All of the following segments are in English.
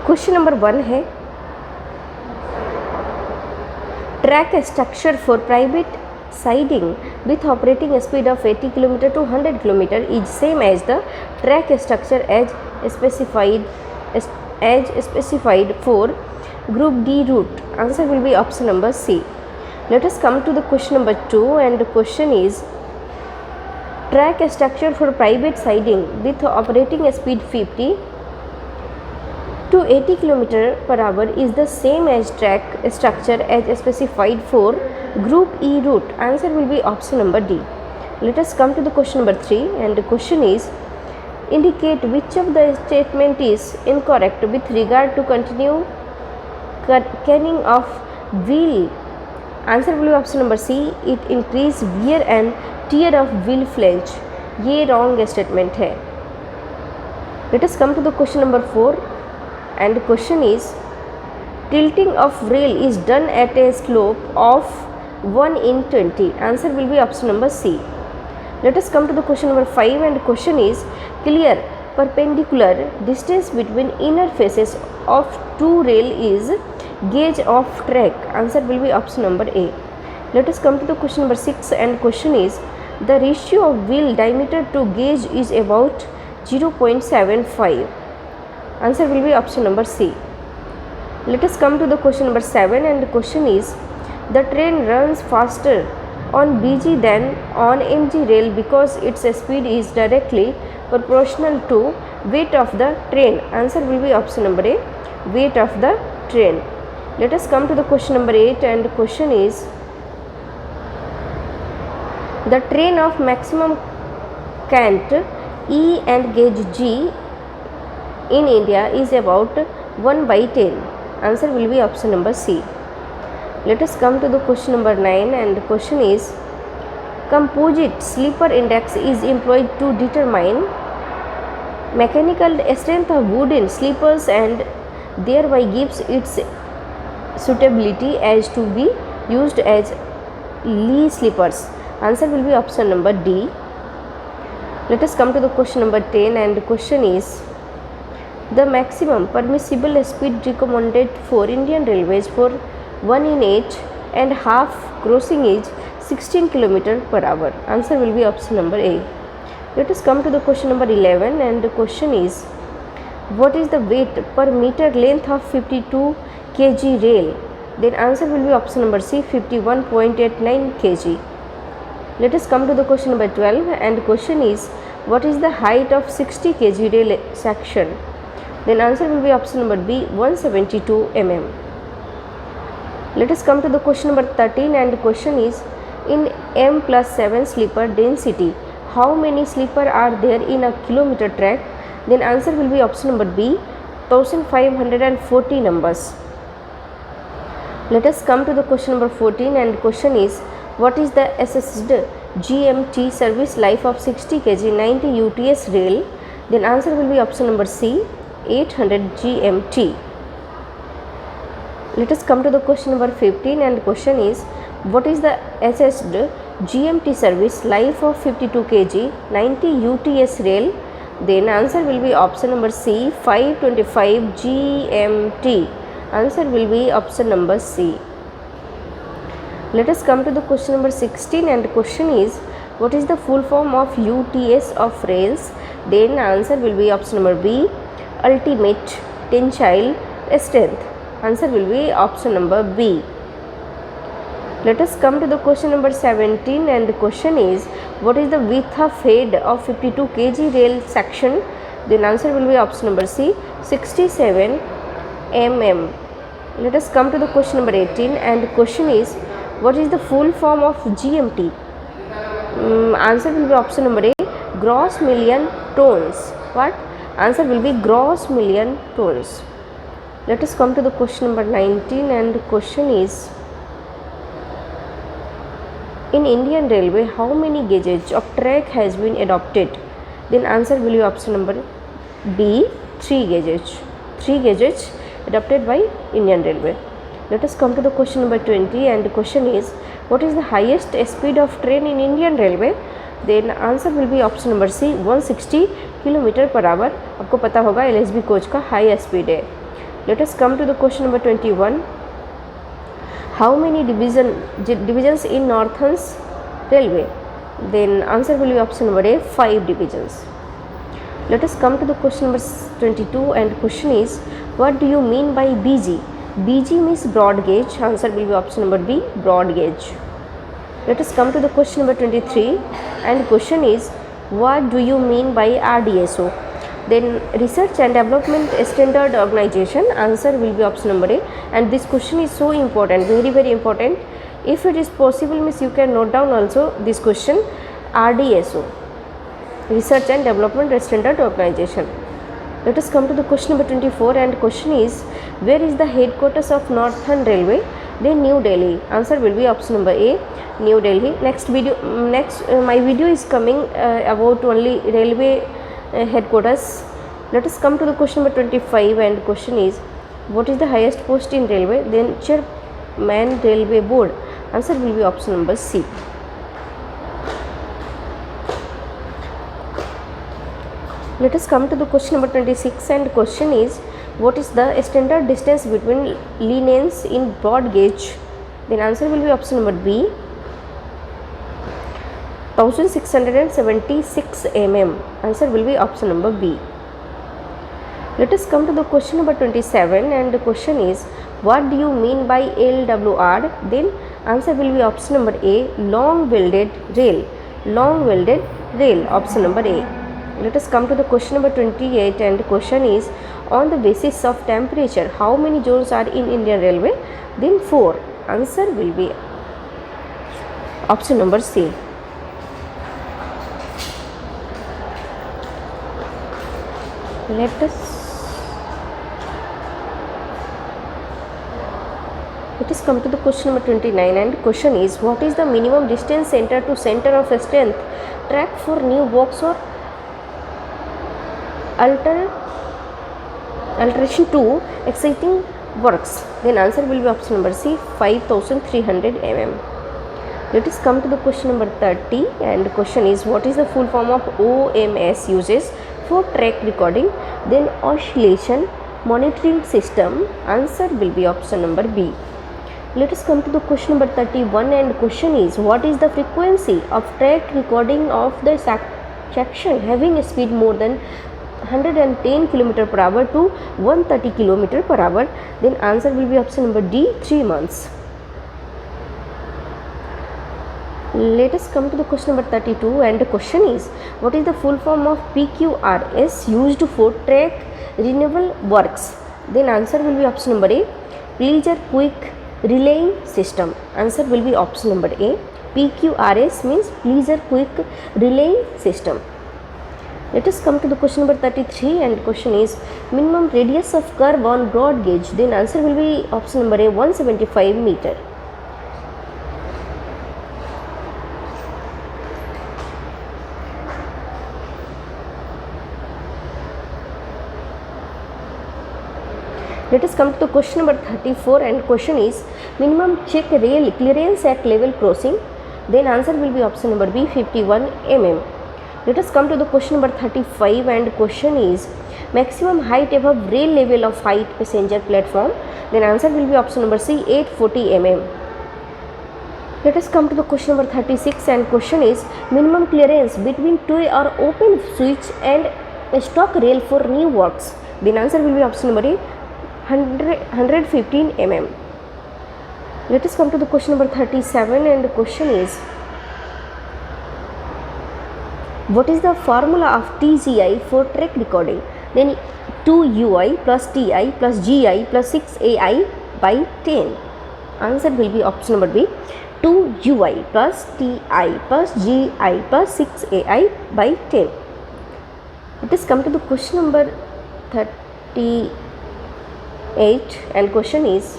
Question number 1 है track structure for private siding with operating speed of 80 km to 100 km is same as the track structure as specified for group D route. Answer will be option number C. Let us come to the question number 2, and the question is track structure for private siding with operating speed 50 to 80 km per hour is the same as track structure as specified for group E route. Answer will be option number D. Let us come to the question number 3, and the question is indicate which of the statement is incorrect with regard to continue canning of wheel. Answer will be option number C. It increase wear and tear of wheel flange. ये wrong statement है. Let us come to the question number 4, and the question is tilting of rail is done at a slope of 1 in 20. Answer will be option number C. Let us come to the question number 5, and the question is clear perpendicular distance between inner faces of two rail is gauge of track. Answer will be option number A. Let us come to the question number 6, and question is the ratio of wheel diameter to gauge is about 0.75. Answer will be option number C. Let us come to the question number 7, and the question is the train runs faster on BG than on MG rail because its speed is directly proportional to weight of the train. Answer will be option number A, weight of the train. Let us come to the question number 8, and the question is the train of maximum cant E and gauge G in India is about 1/10. Answer will be option number C. Let us come to the question number 9, and the question is composite sleeper index is employed to determine mechanical strength of wooden sleepers and thereby gives its suitability as to be used as Lee sleepers. Answer will be option number D. Let us come to the question number 10, and the question is the maximum permissible speed recommended for Indian Railways for 1 in 8 and half crossing is 16 km per hour. Answer will be option number A. Let us come to the question number 11, and the question is what is the weight per meter length of 52 kg rail? Then answer will be option number C, 51.89 kg. Let us come to the question number 12, and the question is what is the height of 60 kg rail section? Then answer will be option number B, 172 mm. Let us come to the question number 13, and the question is in M+7 sleeper density how many sleeper are there in a kilometer track? Then answer will be option number B, 1540 numbers. Let us come to the question number 14, and the question is what is the assessed GMT service life of 60 kg 90 UTS rail? Then answer will be option number C, 800 GMT. Let us come to the question number 15, and the question is what is the assessed GMT service life of 52 kg 90 UTS rail? Then answer will be option number C, 525 GMT. Answer will be option number C. Let us come to the question number 16, and the question is what is the full form of UTS of rails? Then answer will be option number B, ultimate tensile strength. Answer will be option number B. Let us come to the question number 17, and the question is what is the width of head of 52 kg rail section? Then answer will be option number C, 67 mm. Let us come to the question number 18, and the question is what is the full form of GMT? Answer will be option number A, gross million tons. What? Answer will be gross million tons. Let us come to the question number 19, and the question is in Indian Railway how many gauges of track has been adopted? Then answer will be option number B, 3 gauges. 3 gauges adopted by Indian Railway. Let us come to the question number 20, and the question is what is the highest speed of train in Indian Railway? Then answer will be option number C, 160 km per hour. आपको पता होगा LSB coach का high speed है. Let us come to the question number 21. How many divisions in Northern Railway? Then answer will be option number A, 5 divisions. Let us come to the question number 22, and question is, what do you mean by BG? BG means broad gauge. Answer will be option number B, broad gauge. Let us come to the question number 23, and question is, what do you mean by RDSO? Then Research and Development Standard Organization. Answer will be option number A, and this question is so important, very important. If it is possible, means you can note down also this question, RDSO, Research and Development Standard Organization. Let us come to the question number 24, and question is, where is the headquarters of Northern Railway? Then New Delhi. Answer will be option number A, New Delhi. My video is coming about only railway headquarters. Let us come to the question number 25, and question is, what is the highest post in railway? Then Chairman Railway Board. Answer will be option number C. Let us come to the question number 26, and question is, what is the standard distance between lanes in broad gauge? Then answer will be option number B, 1676 mm. Answer will be option number B. Let us come to the question number 27, and the question is, what do you mean by LWR? Then answer will be option number A, long welded rail. Long welded rail, option number A. Let us come to the question number 28, and the question is, on the basis of temperature, how many zones are in Indian Railway? Then 4. Answer will be option number C. Let us come to the question number 29, and question is, what is the minimum distance center to center of strength track for new works or alteration to existing works? Then answer will be option number C, 5300 mm. Let us come to the question number 30, and the question is, what is the full form of OMS uses for track recording? Then oscillation monitoring system. Answer will be option number B. Let us come to the question number 31, and question is, what is the frequency of track recording of the section having a speed more than 110 km per hour to 130 km per hour? Then answer will be option number D, 3 months. Let us come to the question number 32, and the question is, what is the full form of PQRS used for track renewal works? Then answer will be option number A, Pleasure Quick Relaying System. Answer will be option number A. PQRS means Pleasure Quick Relaying System. Let us come to the question number 33, and the question is, minimum radius of curve on broad gauge? Then answer will be option number A, 175 meter. Let us come to the question number 34, and question is, minimum check rail clearance at level crossing? Then answer will be option number B, 51 mm. Let us come to the question number 35, and question is, maximum height above rail level of height passenger platform? Then answer will be option number C, 840 mm. Let us come to the question number 36, and question is, minimum clearance between two or open switch and a stock rail for new works? Then answer will be option number A, 115 mm. Let us come to the question number 37, and the question is, what is the formula of TGI for track recording? Then 2UI plus TI plus GI plus 6AI by 10. Answer will be option number B, 2UI plus TI plus GI plus 6AI by 10. Let us come to the question number 38, and question is,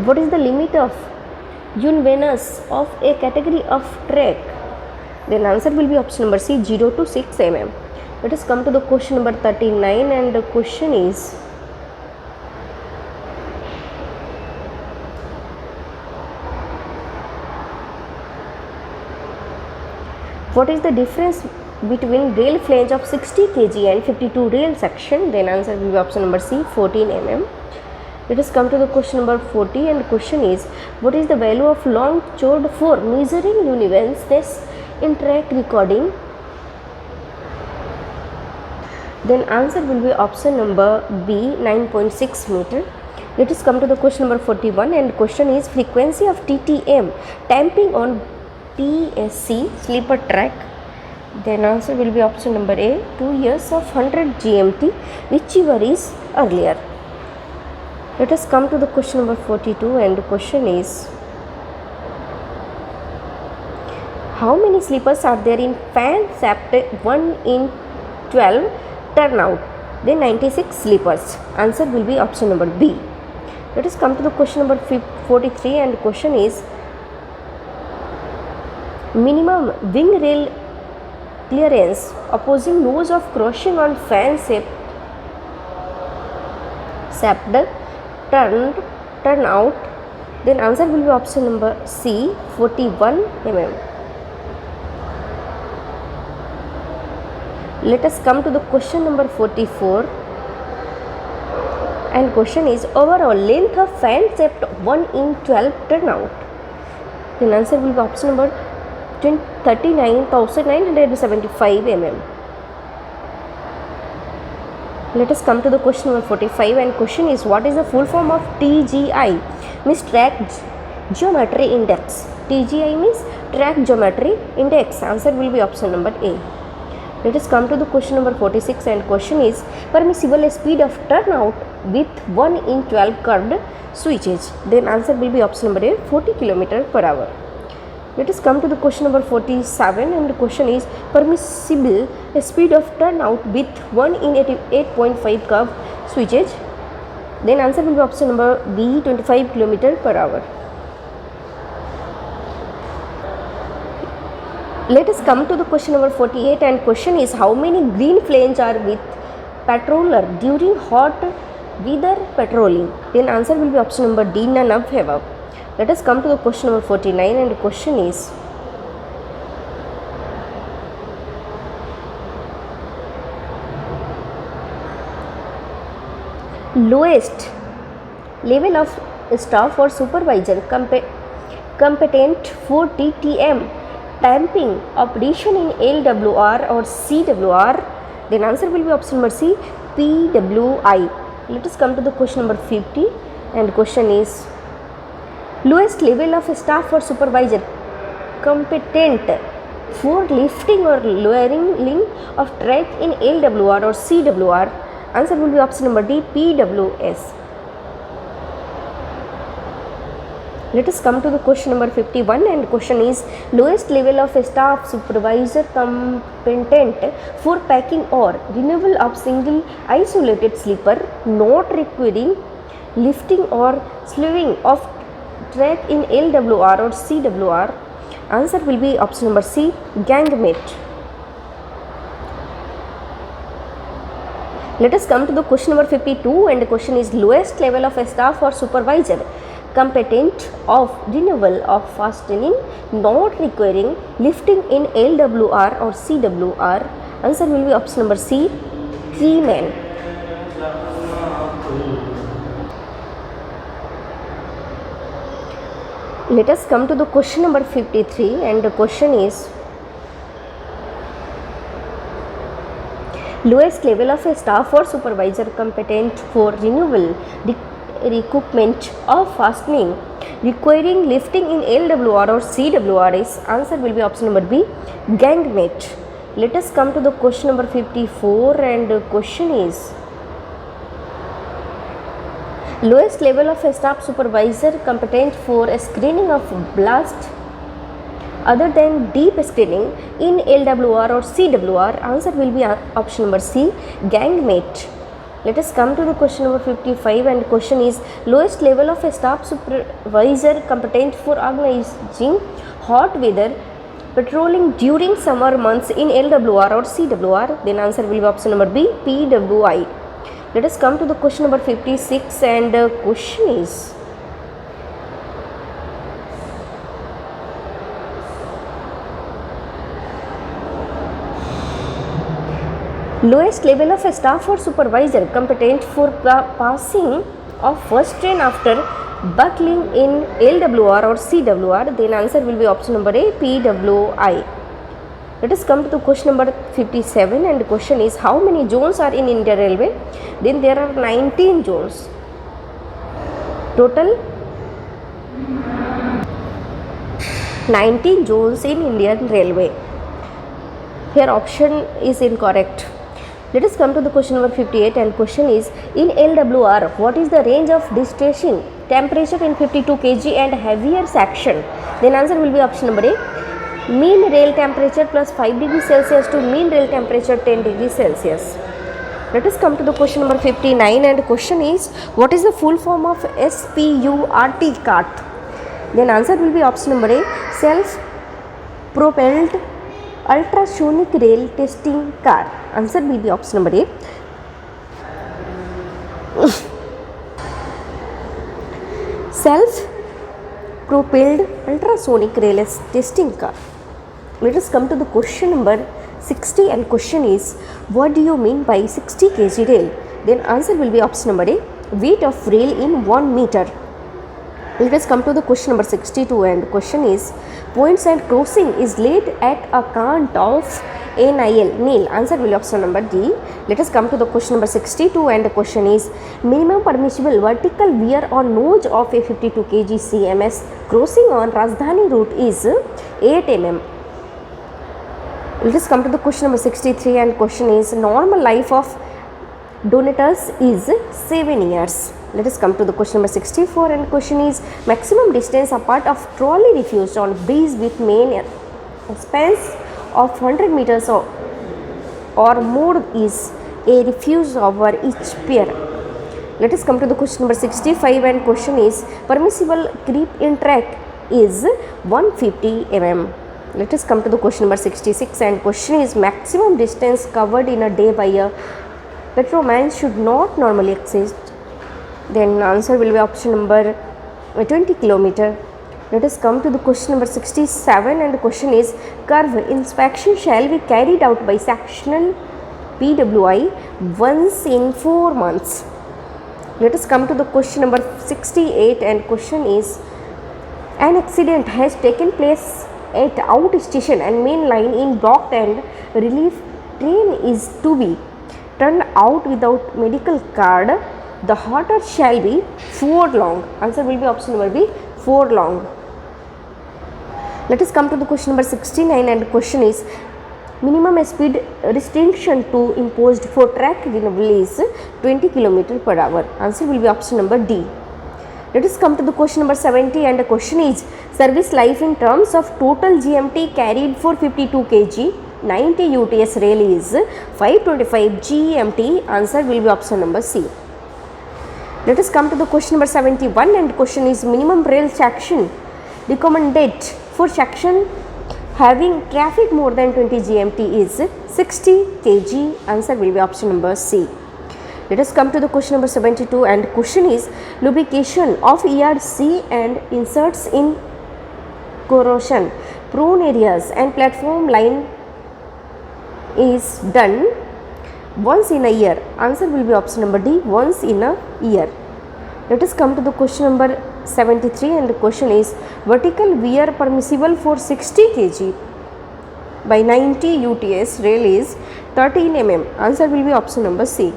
what is the limit of unevenness of a category of track? Then answer will be option number C, 0 to 6 mm. Let us come to the question number 39, and the question is, what is the difference between rail flange of 60 kg and 52 rail section? Then answer will be option number C, 14 mm. Let us come to the question number 40, and question is, what is the value of long chord for measuring univalence in track recording? Then answer will be option number B, 9.6 meter. Let us come to the question number 41, and question is, frequency of TTM tamping on PSC sleeper track. Then answer will be option number A, 2 years of 100 GMT, whichever is earlier. Let us come to the question number 42, and the question is, how many sleepers are there in fan shaft 1 in 12 turnout? Then 96 sleepers. Answer will be option number B. Let us come to the question number 43, and the question is, minimum wing rail clearance opposing nose of crossing on fan shaft turnout. Then answer will be option number C, 41 mm. Let us come to the question number 44, and question is, overall length of fan shaft 1 in 12 turnout. Then answer will be option number 39,975 mm. Let us come to the question number 45, and question is, what is the full form of TGI? Means track geometry index. TGI means track geometry index. Answer will be option number A. Let us come to the question number 46, and question is, permissible speed of turnout with 1 in 12 curved switches. Then answer will be option number A, 40 km/h. Let us come to the question number 47, and the question is, permissible speed of turnout with 1 in 8.5 curve switches. Then answer will be option number B, 25 km/h. Let us come to the question number 48, and question is, how many green flames are with patroller during hot weather patrolling? Then answer will be option number D, none of above. Let us come to the question number 49, and the question is, lowest level of staff or supervisor competent for TTM tamping operation in LWR or CWR. Then answer will be option number C, PWI. Let us come to the question number 50, and question is, lowest level of staff or supervisor competent for lifting or lowering of track in LWR or CWR. Answer will be option number D, PWS. Let us come to the question number 51, and question is, lowest level of staff supervisor competent for packing or removal of single isolated sleeper not requiring lifting or slewing of track in LWR or CWR. Answer will be option number C, gangmate. Let us come to the question number 52, and the question is, lowest level of staff or supervisor competent of removal of fastening not requiring lifting in LWR or CWR. Answer will be option number C, keyman. Let us come to the question number 53, and the question is, lowest level of staff or supervisor competent for removal, recoupment of fastening requiring lifting in LWR or CWR is. Answer will be option number B, gangmate. Let us come to the question number 54, and the question is, lowest level of staff supervisor competent for screening of blast other than deep screening in LWR or CWR. Answer will be option number C, gangmate. Let us come to the question number 55, and the question is, lowest level of staff supervisor competent for organizing hot weather patrolling during summer months in LWR or CWR. Then answer will be option number B, PWI. Let us come to the question number 56, and the question is, Lowest level of a staff or supervisor competent for passing of first train after buckling in LWR or CWR, then answer will be option number A, PWI. Let us come to the question number 57, and the question is how many zones are in Indian Railway? Then there are 19 zones. Total 19 zones in Indian Railway. Here option is incorrect. Let us come to the question number 58, and question is in LWR what is the range of distressing temperature in 52 kg and heavier section? Then answer will be option number A, mean rail temperature plus 5 degrees Celsius to mean rail temperature 10 degrees Celsius. Let us come to the question number 59, and question is what is the full form of SPURT CART? Then answer will be option number A, self propelled ultrasonic rail testing car. Answer will be option number A. Self propelled ultrasonic rail testing car. Let us come to the question number 60, and question is what do you mean by 60 kg rail? Then answer will be option number A, weight of rail in 1 meter. Let us come to the question number 62, and question is points and crossing is laid at a count of NIL. Answer will be option number D. Let us come to the question number 62, and the question is minimum permissible vertical wear on nose of a 52 kg CMS crossing on Rajdhani route is 8 mm. Let us come to the question number 63, and question is normal life of Donatus is 7 years. Let us come to the question number 64, and question is maximum distance apart of trolley refuse on bridge with main spans of 100 meters or more is a refuse over each pair. Let us come to the question number 65, and question is permissible creep in track is 150 mm. Let us come to the question number 66, and question is maximum distance covered in a day by a petroman should not normally exceed. Then answer will be option number 20 km. Let us come to the question number 67, and the question is curve inspection shall be carried out by sectional PWI once in 4 months. Let us come to the question number 68, and question is an accident has taken place at out station and main line in blocked and relief train is to be turned out without medical card. The halter shall be 4 long. Answer will be option number B, 4 long. Let us come to the question number 69, and the question is minimum speed restriction to imposed for track renewal is 20 km per hour. Answer will be option number D. Let us come to the question number 70, and the question is service life in terms of total GMT carried for 52 kg 90 UTS rail is 525 GMT. Answer will be option number C. Let us come to the question number 71, and question is minimum rail section recommended for section having traffic more than 20 GMT is 60 kg. Answer will be option number C. Let us come to the question number 72, and question is lubrication of ERC and inserts in corrosion prone areas and platform line is done once in a year. Answer will be option number D, once in a year. Let us come to the question number 73, and the question is vertical wear permissible for 60 kg by 90 UTS rail is 13 mm. Answer will be option number C.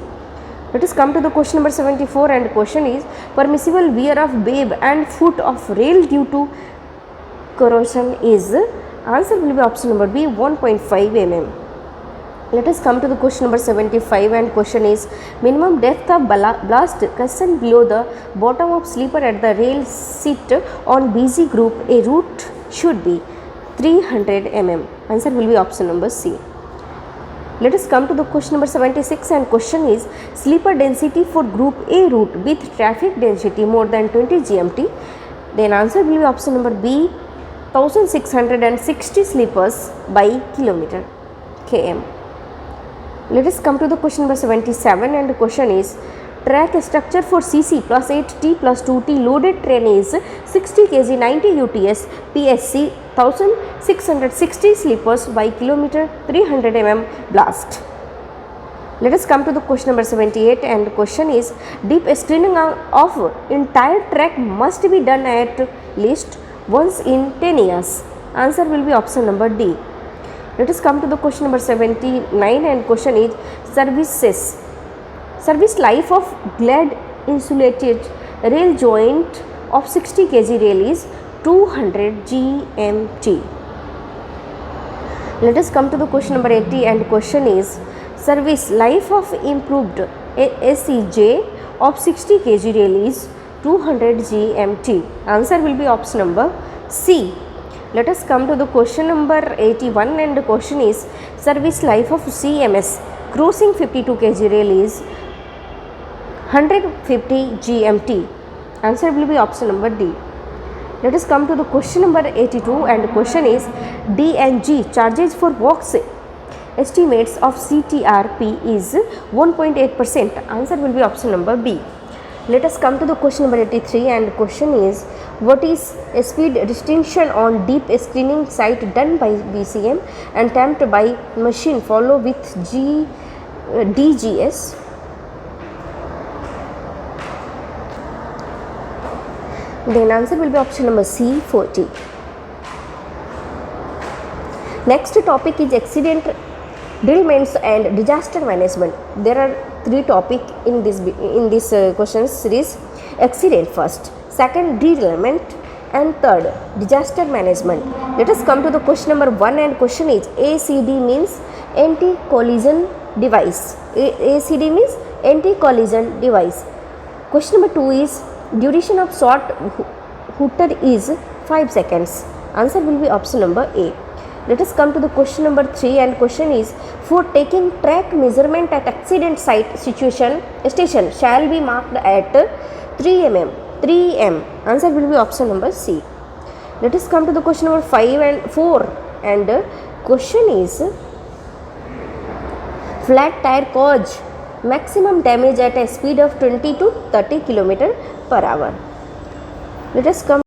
Let us come to the question number 74, and the question is permissible wear of babe and foot of rail due to corrosion is. Answer will be option number B, 1.5 mm. Let us come to the question number 75, and question is minimum depth of blast cushion below the bottom of sleeper at the rail seat on busy group a route should be 300 mm. Answer will be option number C. Let us come to the question number 76, and question is sleeper density for group A route with traffic density more than 20 GMT. Then answer will be option number B, 1660 sleepers by kilometer km. Let us come to the question number 77, and the question is track structure for CC plus 8T plus 2T loaded train is 60 kg 90 UTS PSC 1660 sleepers by kilometer 300 mm blast. Let us come to the question number 78, and the question is, deep screening of entire track must be done at least once in 10 years. Answer will be option number D. Let us come to the question number 79, and question is services. Service life of Glad insulated rail joint of 60 kg rail is 200 GMT. Let us come to the question number 80, and question is service life of improved ACJ of 60 kg rail is 200 GMT. Answer will be option number C. Let us come to the question number 81, and the question is service life of CMS crossing 52 kg rail is 150 GMT. Answer will be option number D. Let us come to the question number 82, and the question is D&G charges for works estimates of CTRP is 1.8%. Answer will be option number B. Let us come to the question number 83, and the question is what is a speed distinction on deep screening site done by BCM and tamped by machine follow with DGS. Then answer will be option number C, 40. Next topic is accident, derailments and disaster management. There are three topics in this question series. Accident first, second derailment, and third disaster management. Let us come to the question number 1, and question is ACD means anti-collision device. ACD means anti-collision device. Question number 2 is duration of short hooter is 5 seconds. Answer will be option number A. Let us come to the question number 3, and question is for taking track measurement at accident site station shall be marked at 3 m. Answer will be option number C. Let us come to the question number 5 and 4, and question is flat tire cause maximum damage at a speed of 20 to 30 km per hour. Let us come